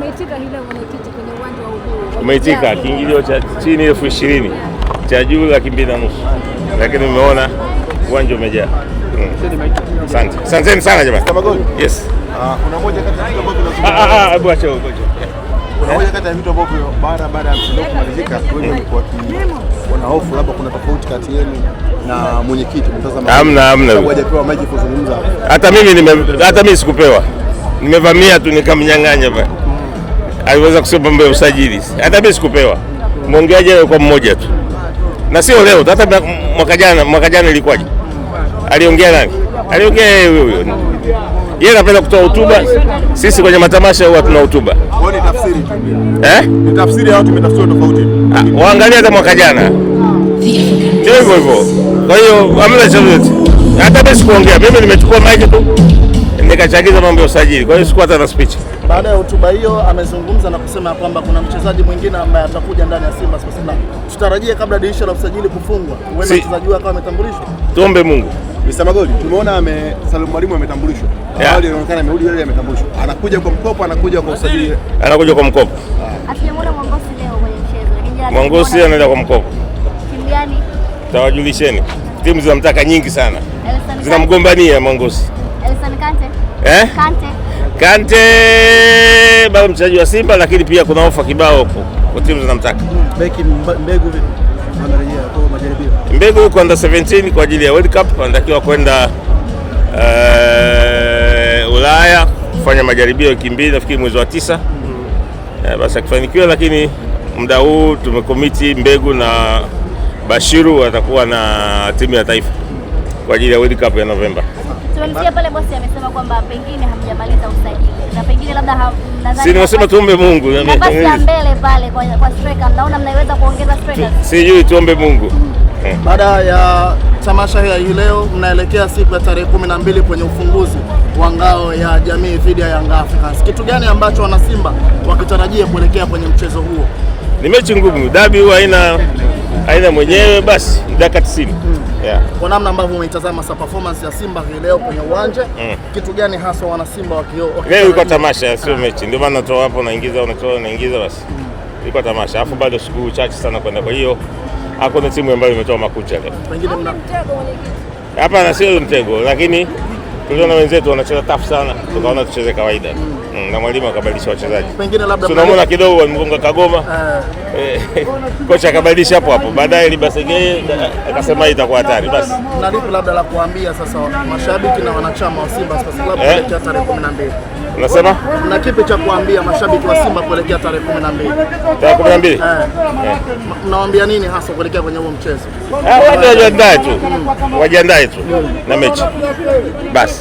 Umeitika hilo mwenyekiti kwenye uwanja wa Uhuru. Umeitika kiingilio cha chini 20,000 cha juu 2,500, lakini umeona uwanja umejaa. Asante. Asanteni sana jamani. Yes. Kuna moja kati ya vitu ambavyo hebu acha huko. Kuna moja kati ya vitu ambavyo baada ya mchezo kumalizika wana hofu labda kuna tofauti kati yenu na mwenyekiti mtazamaji. Hamna. Hawajapewa maji kuzungumza. Hata mimi sikupewa. Nimevamia tu nikamnyang'anya bwana. Aliweza kusema mambo ya usajili. Hata mimi sikupewa. Mwongeaje kwa mmoja tu. Na sio leo, hata mwaka jana ilikuwaje? Aliongea nani? Aliongea huyo. Yeye anapenda kutoa hotuba. Sisi kwenye matamasha huwa tuna hotuba. Kwa ni tafsiri tu. Ni tafsiri au tumetafsiri tofauti? Waangalia hata mwaka jana. Hivyo. Kwa hiyo hamna chochote. Hata mimi sikuongea. Mimi nimechukua mic tu nikachagiza mambo ya usajili. Kwa hiyo sikuwa hata na speech. Baada ya hotuba hiyo amezungumza na kusema kwamba kuna mchezaji mwingine ambaye atakuja ndani ya Simba Sports Club. Tutarajie kabla dirisha la usajili kufungwa, huenda mchezaji wake ametambulishwa. Tuombe Mungu. Mr. Magoli, tumeona Salum Mwalimu ametambulishwa. Awali inaonekana amerudi yeye ametambulishwa. Anakuja kwa mkopo, anakuja kwa usajili. Anakuja kwa mkopo. Asiyemwona Mwangosi leo kwenye mchezo. Mwangosi anaenda kwa mkopo. Timu gani? Tawajulisheni. Timu zinamtaka nyingi sana. Zinamgombania Mwangosi. Elson Kante? Kante bado mchezaji wa Simba, lakini pia kuna ofa kibao kwa timu zinamtaka. Beki Mbegu vipi? Anarejea kwa majaribio. Mbegu yuko under 17 kwa ajili ya World Cup, anatakiwa kwenda Ulaya kufanya majaribio wiki mbili, nafikiri mwezi wa 9. Basi akifanikiwa, lakini muda huu tumekomiti Mbegu na Bashiru watakuwa na timu ya taifa kwa ajili ya World Cup ya Novemba. Tumemsikia pale bosi amesema kwamba pengine hamjamaliza usajili na pengine labda si nimesema tuombe Mungu. Nafasi ya mbele pale kwa striker, mnaona mnaweza kuongeza strikers? Sijui, tuombe Mungu. Baada ya tamasha hii leo mnaelekea siku ya tarehe 12 kwenye ufunguzi wa ngao ya jamii dhidi ya Young Africans. Kitu gani ambacho wana Simba wakitarajia kuelekea kwenye mchezo huo? Ni mechi ngumu. Dabi huwa haina mwenyewe, basi dakika 90. Kwa namna ambavyo umeitazama sa performance ya Simba leo kwenye uwanja, kitu gani hasa wana Simba leo? Iko tamasha, sio mechi. Ndio maana natoa hapo naingiza basi. Iko tamasha. Alafu bado siku chache sana kwenda. Kwa hiyo hakuna timu ambayo imetoa makucha leo. Pengine mna mtego mwenyekiti. Hapana, sio mtego, lakini tuliona wenzetu wanacheza tough sana, tukaona tucheze kawaida. Na mwalimu akabadilisha wachezaji. Pengine labda tunaona kidogo walimgonga Kagoma. Kocha akabadilisha hapo. Baadaye Libasege akasema itakuwa hatari basi. Na lipi labda la kuambia sasa mashabiki na wanachama wa Simba Sports Club kuelekea tarehe 12? Unasema? Na kipi cha kuambia mashabiki wa Simba kuelekea tarehe 12? Tarehe 12? Mnawaambia nini hasa kuelekea kwenye huo mchezo? Wajiandae tu na mechi. Basi.